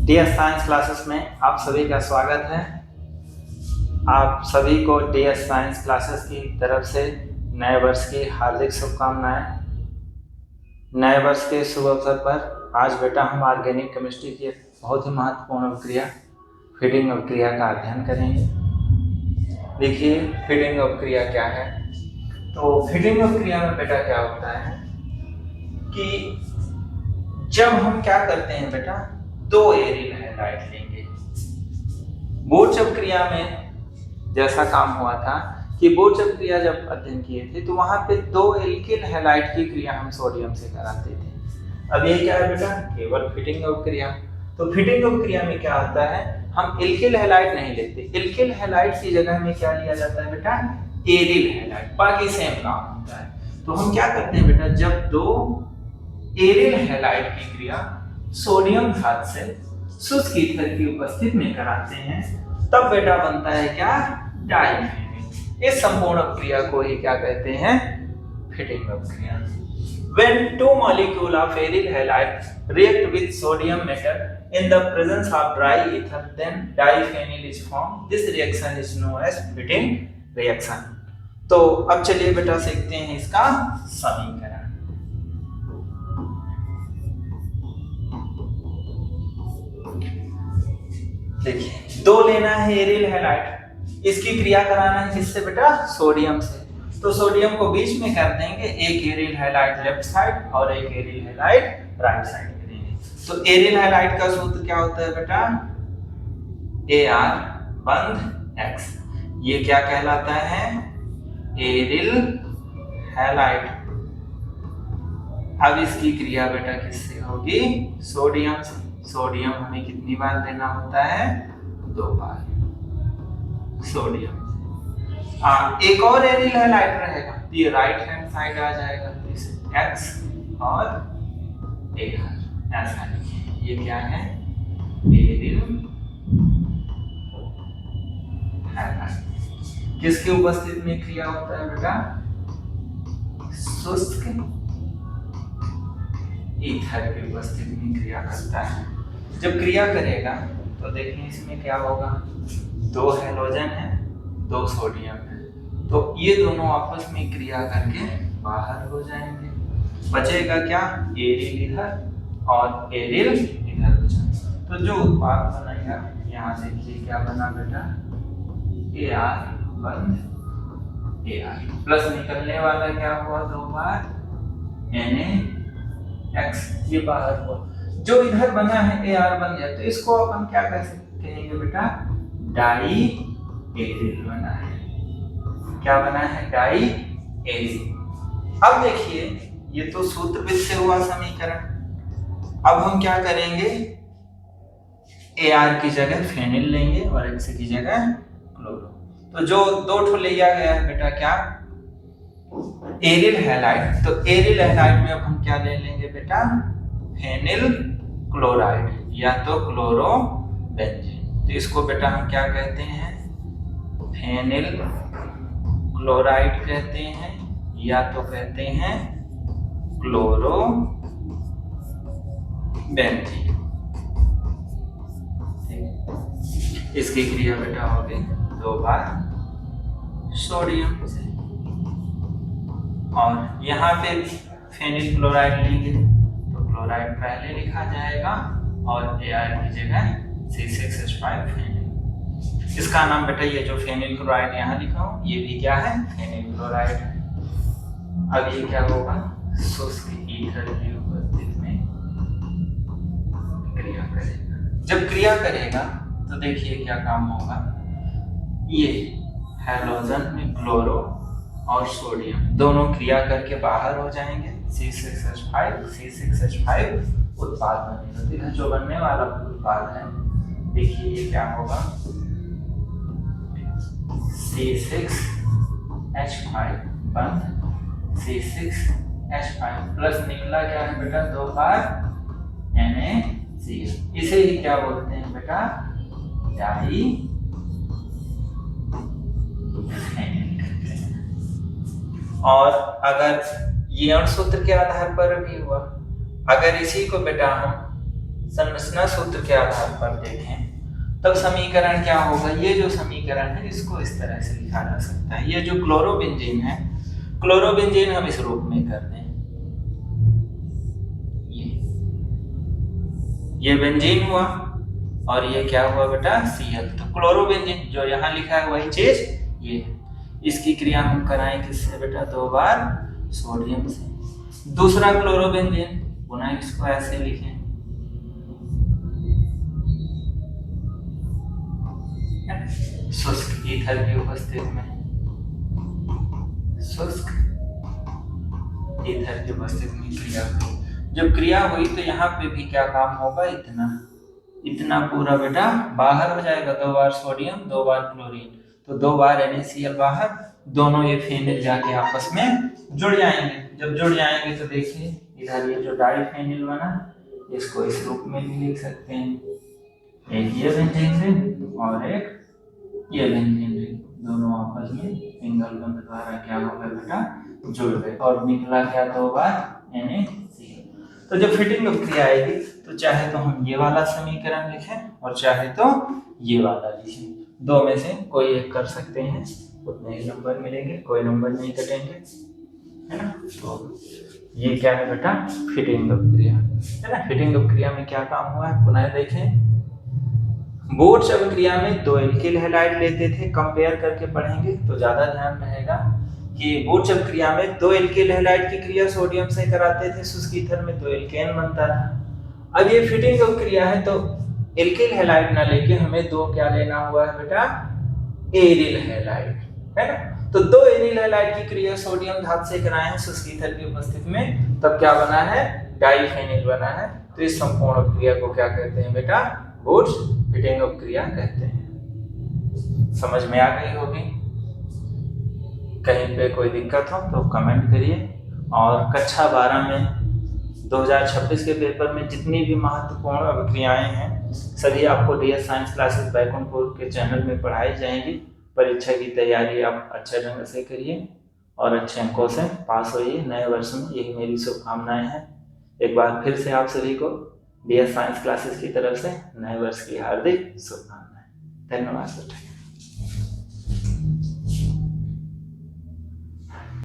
DS science classes में आप सभी का स्वागत है। आप सभी को डीएस साइंस क्लासेस की तरफ से नए वर्ष की हार्दिक शुभकामनाएं। नए वर्ष के शुभ अवसर पर आज बेटा हम ऑर्गेनिक केमिस्ट्री की एक बहुत ही महत्वपूर्ण अभिक्रिया फीडिंग अभिक्रिया का अध्ययन करेंगे। देखिए फीडिंग अभिक्रिया क्या है। तो फीडिंग अभिक्रिया में बेटा क्या होता है कि जब हम क्या करते हैं बेटा, दो एरिल हैलाइड लेंगे। बोर्च अभिक्रिया में जैसा काम हुआ था कि बोर्च अभिक्रिया जब अध्ययन किए थे तो वहां पे दो एल्किल हैलाइड की क्रिया हम सोडियम से कराते थे। अब ये क्या है बेटा, केवल फिटिंग अभिक्रिया। तो फिटिंग अभिक्रिया में क्या होता है, हम एल्किल हैलाइड नहीं लेते। एल्किल हैलाइड की जगह में क्या लिया जाता है बेटा, एरिल हैलाइड। बाकी सेम काम होता है। तो हम क्या करते हैं बेटा, जब दो एरिल हैलाइड की क्रिया सोडियम धातु से शुष्क ईथर की उपस्थिति में कराते हैं तब बेटा बनता है क्या, डाइफेनिल। इस संपूर्ण क्रिया को ही क्या कहते हैं, फिटिंग अभिक्रिया। When two molecules of aryl halide react with sodium metal in the presence of dry ether, then diphenyl is formed. This reaction is known as fitting reaction. तो अब चलिए बेटा सीखते हैं इसका समीकरण। देखिए दो लेना है एरिल हैलाइड, इसकी क्रिया कराना है जिससे बेटा, सोडियम से। तो सोडियम को बीच में कर देंगे, एक एरिल हैलाइड लेफ्ट साइड और एक एरिल हैलाइड राइट साइड करेंगे। तो एरिल हैलाइड का सूत्र क्या होता है बेटा, Ar बंध X। ये क्या कहलाता है, एरिल हैलाइड। अब इसकी क्रिया बेटा किससे होगी, सोडियम से। सोडियम हमें कितनी बार देना होता है, दो बार सोडियम। एक और एरिल हैलाइड रहेगा तो ये राइट हैंड साइड आ जाएगा, तो इसे X और Ar ऐसा लिखिए। ये क्या है, एरिल हैलाइड। किसकी उपस्थिति में क्रिया होता है बेटा, शुष्क ईथर की उपस्थिति में क्रिया करता है। जब क्रिया करेगा तो देखिए इसमें क्या होगा, दो हैलोजन है, दो सोडियम है, तो ये दोनों आपस में क्रिया करके बाहर हो जाएंगे। बचेगा क्या, एरिल इधर और एरिल इधर बचा। तो जो उत्पाद बनेगा, यहाँ देखिए क्या बना बेटा, Ar बंध Ar प्लस निकलने वाला क्या हुआ, दो बार NaX, ये बाहर हुआ। जो इधर बना है Ar बन गया, तो इसको अपन क्या कह सकते हैं बेटा, डाई एरिल बना है। क्या बना है, डाई एरिल। अब देखिए ये तो सूत्रविद से हुआ समीकरण। अब हम क्या करेंगे, Ar की जगह फेनिल लेंगे और X की जगह क्लोरो। तो जो दो ठो लिया गया है बेटा, क्या, एरिल हैलाइड। तो एरिल हैलाइड में अब हम क्या ले लेंगे बेटा, फेनिल क्लोराइड या तो क्लोरो बेंजीन। तो इसको बेटा हम क्या कहते हैं, फेनिल क्लोराइड कहते हैं या तो कहते हैं क्लोरो बेंजीन। इसकी क्रिया बेटा होगी दो बार सोडियम से। और यहाँ पे फेनिल क्लोराइड लेंगे तो क्लोराइड पहले लिखा जाएगा और Ar की जगह C6H5 फेनिल। इसका नाम बेटा, ये जो फेनिल क्लोराइड यहाँ लिखा हो ये भी क्या है, फेनिल क्लोराइड। अब ये क्या होगा, शुष्क ईथर की उपस्थिति में क्रिया करेगा। जब क्रिया करेगा तो देखिए क्या काम होगा, ये हैलोजन में क्लोरो और सोडियम दोनों क्रिया करके बाहर हो जाएंगे। C6H5 उत्पाद बनेगा। जो बनने वाला उत्पाद है, देखिए ये क्या होगा, C6H5 बंध C6H5 प्लस निकला क्या है बेटा, दो बार NaCl। इसे ही क्या बोलते हैं बेटा, डाई और अगर ये अणु सूत्र के आधार पर भी हुआ, अगर इसी को बेटा हम संरचना सूत्र के आधार पर देखें तब समीकरण क्या होगा। ये जो समीकरण है इसको इस तरह से लिखा जा सकता है। ये जो क्लोरोबेंजीन है, क्लोरोबेंजीन हम इस रूप में कर दें, ये बेंजीन हुआ और ये क्या हुआ बेटा, Cl। तो क्लोरोबेंजीन जो यहाँ लिखा है वही चीज ये है। इसकी क्रिया हम कराएं किससे बेटा, 2 बार सोडियम से। दूसरा क्लोरोबेंजीन पुनः इसको ऐसे लिखें, शुष्क ईथर की उपस्थिति में, शुष्क ईथर की उपस्थिति में क्रिया हुई। जब क्रिया हुई तो यहाँ पे भी क्या काम होगा, इतना पूरा बेटा बाहर हो जाएगा। 2 बार सोडियम 2 बार क्लोरीन, तो 2 बार NaCl बाहर, दोनों ये फेनिल जाके आपस में जुड़ जाएंगे। जब जुड़ जाएंगे तो देखिए इधर ये जो डाइफेनिल बना इसको इस रूप में भी लिख सकते हैं, एक ये बेंजीन रिंग और एक ये बेंजीन रिंग, दोनों आपस में सिंगल बंध द्वारा क्या हो गए बेटा, जुड़ गए और निकला क्या, 2 बार NaCl। तो जब फिटिंग अप क्रिया आएगी तो चाहे तो हम ये वाला समीकरण लिखें और चाहे तो ये वाला लिखें, दो में से कोई एक कर सकते हैं, उतने ही नंबर मिलेंगे, कोई नंबर नहीं कटेंगे, है ना। तो ये क्या है बेटा, फिटिंग अप क्रिया, है ना। फिटिंग अप क्रिया में क्या काम हुआ है, पुनः देखें। बोर्ड्स अभिक्रिया में 2 एल्किल हैलाइड लेते थे, कंपेयर करके पढ़ेंगे तो ज्यादा ध्यान रहेगा कि बोर्ड्स अभिक्रिया में 2 एल्किल हैलाइड की क्रिया सोडियम से कराते थे, शुष्क ईथर में 2 एल्केन बनता था। अब ये फिटिंग अप क्रिया है तो एल्किल हैलाइड ना लेके हमें 2 क्या लेना हुआ है बेटा, एरिल हैलाइड, है ना। तो 2 एरिल हैलाइड की क्रिया सोडियम धातु से कराए हैं शुष्क ईथर की उपस्थिति में, तब क्या बना है, डाइफेनिल बना है। तो इस संपूर्ण क्रिया को क्या कहते हैं बेटा, बोर्ड्स फिटिंग अप क्रिया कहते हैं। समझ में आ गई होगी। कहीं पे कोई दिक्कत हो तो कमेंट करिए। और कक्षा 12 में 2026 के पेपर में जितनी भी महत्वपूर्ण अभिक्रियाएं हैं सभी आपको DS साइंस क्लासेस बैकुंठपुर के चैनल में पढ़ाई जाएंगी। परीक्षा की तैयारी आप अच्छे ढंग से करिए और अच्छे अंकों से पास होइए। नए वर्ष में यही मेरी शुभकामनाएं हैं। एक बार फिर से आप सभी को DS साइंस क्लासेस की तरफ से नए वर्ष की हार्दिक शुभकामनाएं। धन्यवाद।